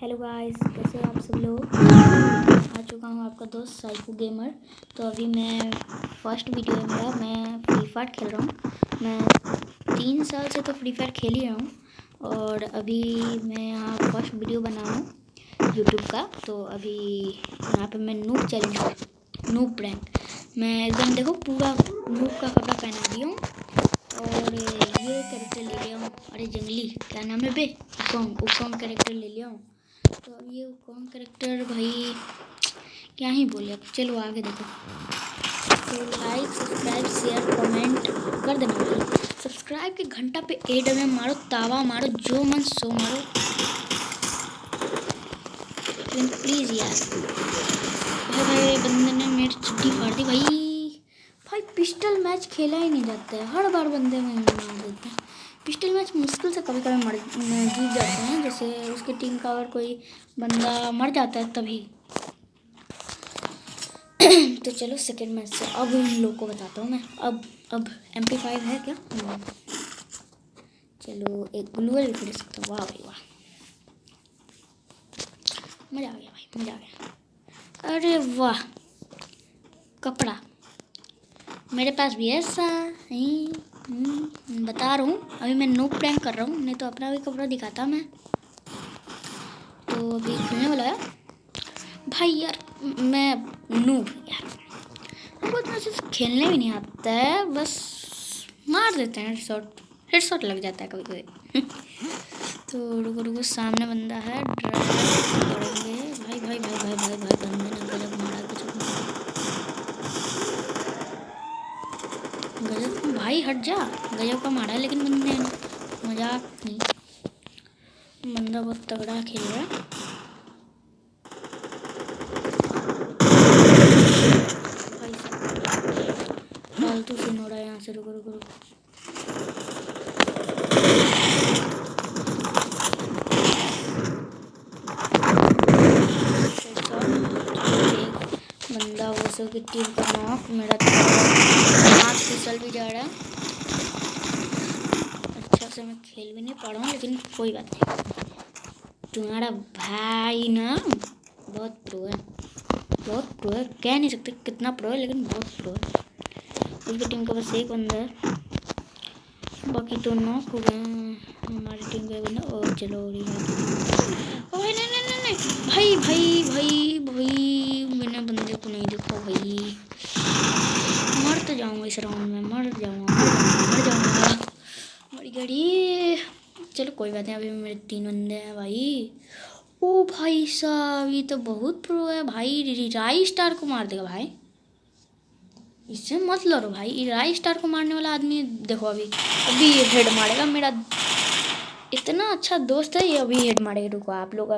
Hello guys, कैसे हो आप सब लोग। आ चुका हूँ आपका दोस्त साइको गेमर। तो अभी मैं फर्स्ट वीडियो है मेरा। मैं फ्री फायर खेल रहा हूँ। मैं 3 साल से तो फ्री फायर खेल ही रहा हूँ और अभी मैं यहाँ फर्स्ट वीडियो बना रहा हूँ यूट्यूब का। तो अभी यहाँ पे मैं नूब चैलेंज, नूब प्रैंक, मैं एकदम देखो पूरा नूब का कपड़ा पहना दिया हूँ और ये कैरेक्टर ले लिया हूँ। अरे जंगली क्या नाम है बे, उकोंग कैरेक्टर ले लिया हूँ। तो अब ये कौन कैरेक्टर भाई क्या ही बोले। अब चलो आगे देखो। तो लाइक सब्सक्राइब शेयर कमेंट कर देना भाई। सब्सक्राइब के घंटा पे एड में मारो, तावा मारो, जो मन सो मारो, लेकिन प्लीज़ यार। भाई भाई बंदे ने मेरी चुट्टी फाड़ दी भाई। भाई पिस्टल मैच खेला ही नहीं जाता है, हर बार बंदे में मार देते हैं। पिस्टल मैच मुश्किल से कभी कभी जीत जाते हैं, जैसे उसकी टीम का अगर कोई बंदा मर जाता है तभी। तो चलो सेकेंड मैच से अब उन लोग को बताता हूँ मैं। अब MP5 है क्या। चलो एक ग्लूअल भी खरीद सकता हूँ। वाह भाई वाह, मज़ा आ गया भाई, मज़ा आ गया। अरे वाह, कपड़ा मेरे पास भी है ऐसा ही। बता रहा हूँ, अभी मैं नूब प्रैंक कर रहा हूँ, नहीं तो अपना भी कपड़ा दिखाता मैं। तो अभी खेलने वाला है भाई यार। मैं नूब यार, हमको इतना अच्छे से खेलने भी नहीं आता है, बस मार देते हैं हेडशॉट लग जाता है कभी कभी। तो रुको रुको, सामने बंदा है, करेंगे भाई भाई भाई भाई भाई भाई। बंदे ने गजब मारा, गजब गजब भाई, हट जा। गजब का मारा है लेकिन बंदे ने, मजाक नहीं। बंदा बहुत तगड़ा खेल रहा है। भाई फालतू सीन हो रहा है यहाँ से। रुको रुको रुको, बंदा वो सब की टीम का नॉक, मेरा हाथ फिसल भी जा रहा है। अच्छा से मैं खेल भी नहीं पा रहा हूँ, लेकिन कोई बात नहीं। तुम्हारा भाई ना बहुत प्रो है, बहुत प्रो है, कह नहीं सकते कितना प्रो है, लेकिन बहुत प्रो है। उसकी टीम का बस एक बंदा है, बाकी तो नॉक हो गए हैं हमारी टीम का बंदा। और चलो भाई, नहीं नहीं नहीं नहीं भाई भाई भाई भाई, मैंने बंदे को नहीं देखा भाई। मर तो जाऊँगा इस राउंड में, मर जाऊँगा मर गई। चलो कोई बात नहीं, अभी मेरे 3 बंदे हैं भाई। ओ भाई साहब, ये तो बहुत प्रो है भाई। राई स्टार को मार देगा भाई, इससे मत लड़ो भाई। राई स्टार को मारने वाला आदमी देखो, अभी हेड मारेगा। मेरा इतना अच्छा दोस्त है, ये अभी हेड मारेगा। रुको, आप लोग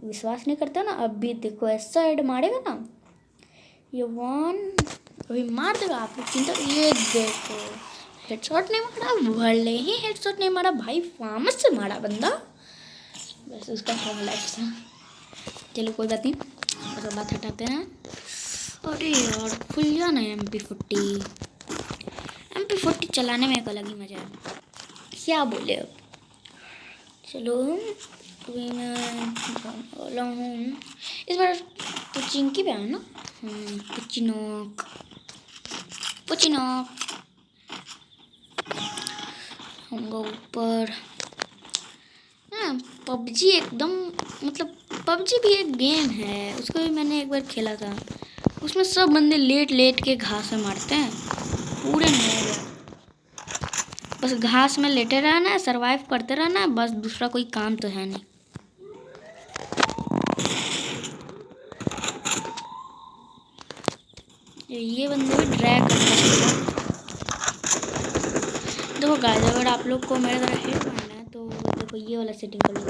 विश्वास नहीं करते ना, अभी देखो ऐसा हेड मारेगा ना, ये वन अभी मार देगा। आप लोग चिंता, ये देखो हेडशॉट नहीं मारा, भले ही हेडशॉट नहीं मारा भाई, फामस से मारा बंदा, बस उसका होम लाइफ था। चलो कोई बात नहीं, बस बात हटाते हैं। अरे यार खुल गया ना MP40 चलाने में एक अलग ही मजा है, क्या बोले अब। चलो अभी मैं वाला हूँ इस बार तो चिंकी पे है ना। पुचिनोक होगा ऊपर। हाँ पबजी एकदम, मतलब पबजी भी एक गेम है, उसको भी मैंने एक बार खेला था। उसमें सब बंदे लेट लेट के घास में मारते हैं, पूरे नहीं, बस घास में लेटे रहना है, सरवाइव करते रहना है, बस दूसरा कोई काम तो है नहीं। ये बंदे भी ड्रैग करते हैं। देखो गाइस, अगर आप लोग को मेरे तरह हेड मारना है तो देखो ये वाला सेटिंग कर लो।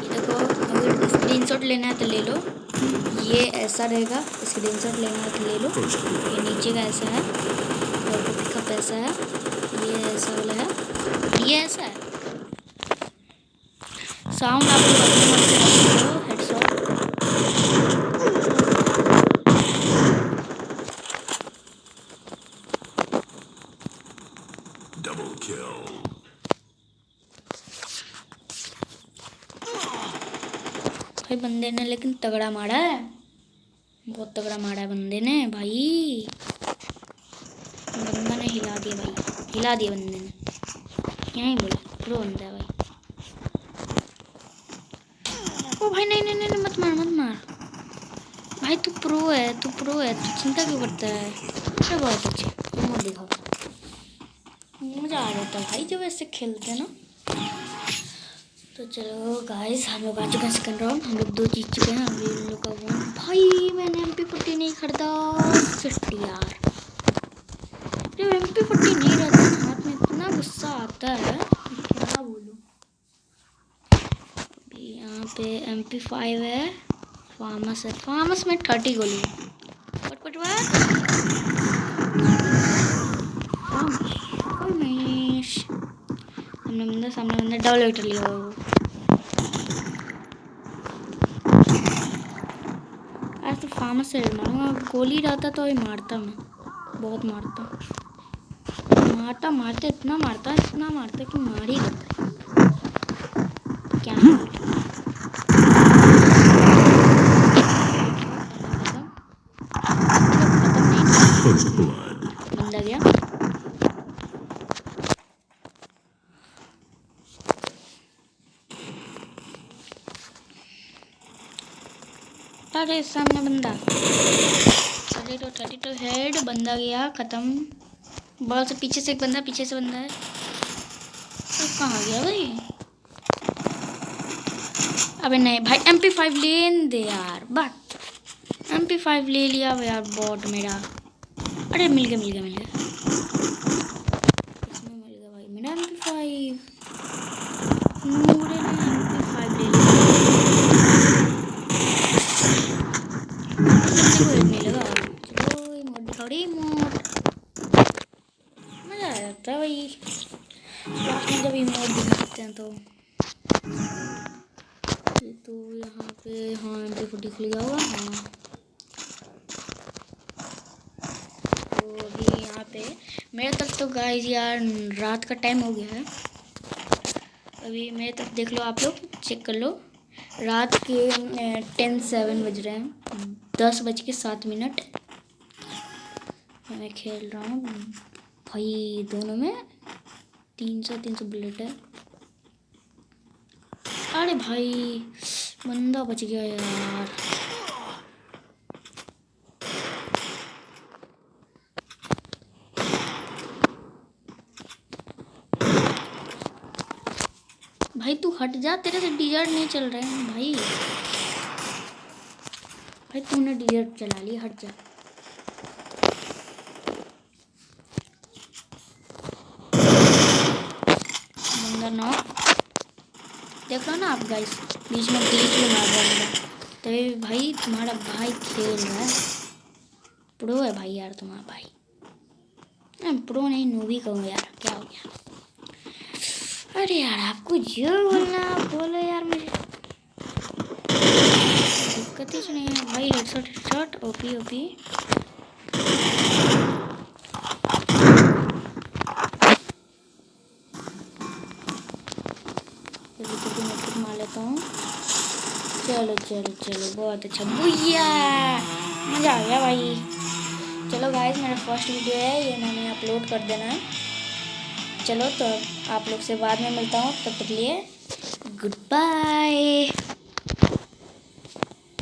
ये देखो, अगर स्क्रीनशॉट लेना है तो ले लो, ये ऐसा रहेगा। स्क्रीनशॉट लेना है तो ले लो, ये नीचे का ऐसा है और पिकअप ऐसा है, ये ऐसा वाला है, ये ऐसा है। साउंड आप लोग अपने मन से रख सकते हो। हेडशॉट डबल किल भाई बंदे ने लेकिन तगड़ा मारा है, बहुत तगड़ा मारा है बंदे ने भाई। बंदा ने हिला दिया भाई, हिला दिया बंदे ने, क्या ही बोले, प्रो बंदा है भाई। ओ भाई नहीं नहीं नहीं, मत मार मत मार भाई, तू प्रो है, तू प्रो है, तू चिंता क्यों करता है। अरे बहुत अच्छे, तुम दिखाओ, मज़ा आ जाता है भाई जब ऐसे खेलते हैं ना। तो चलो गाइस, हम लोग आ चुके हैं सेकंड राउंड, हम लोग 2 जीत चुके हैं। अभी इन लोग का वन। भाई मैंने MP40 नहीं खरीदा, शिट यार, जब MP40 नहीं रहता ना हाथ में इतना गुस्सा आता है, क्या बोलूँ। अभी यहाँ पे MP5 है, फार्मस है, फार्मस में 30 गोली है। पट सामने बंदा डबल वेक्टर लिया हुआ है। आज तो फार्मस से मारूंगा, गोली रहता तो ही मारता, मैं बहुत मारता इतना मारता कि मार ही देता। क्या बंदा गया। अरे सामने बंदा, 32 हेड, बंदा गया खत्म। बॉल से पीछे से एक बंदा, पीछे से बंदा है, तो कहाँ गया भाई। अबे नहीं भाई, MP5 ले दे यार, बट MP5 ले लिया यार बॉट मेरा। अरे मिल गया इसमें मिल गया भाई मेरा MP5, नूरे ने MP5 ले लिया। नहीं लगा, चलो इमोट दिखाओ रे, इमोट मज़ा आ जाता है भाई लास्ट में जब इमोट दिखाते हैं तो। तो यहाँ पे हाँ MP40 खुल गया होगा। हाँ तो अभी यहाँ पे मेरे तरफ तो गाइस यार रात का टाइम हो गया है। अभी मेरे तरफ देख लो, आप लोग चेक कर लो, रात के 10:07 बज रहे हैं, 10:07। मैं खेल रहा हूँ भाई, दोनों में 300 बुलेट है। अरे भाई बंदा बच गया यार। भाई तू हट जा, तेरे से डिजर्ट नहीं चल रहे हैं भाई। भाई तूने डिजर्ट चला लिया, हट जा। बंदा नॉक, देख लो ना आप गाइस, बीच में ग्लिच भी मार रहा है। तभी भाई तुम्हारा भाई खेल रहा है, प्रो है भाई यार तुम्हारा भाई। प्रो नहीं, नूबी कहूँ यार, क्या हो गया। अरे यार आपको जो बोलना बोलो यार, मुझे दिक्कत ही नहीं है भाई। हेडशॉट ओपी मार लेता हूँ। चलो बहुत अच्छा, भैया मज़ा आ गया भाई। चलो गाइस, मेरा फर्स्ट वीडियो है ये, मैंने अपलोड कर देना है। चलो तो आप लोग से बाद में मिलता हूँ, तब तक के लिए गुड बाय।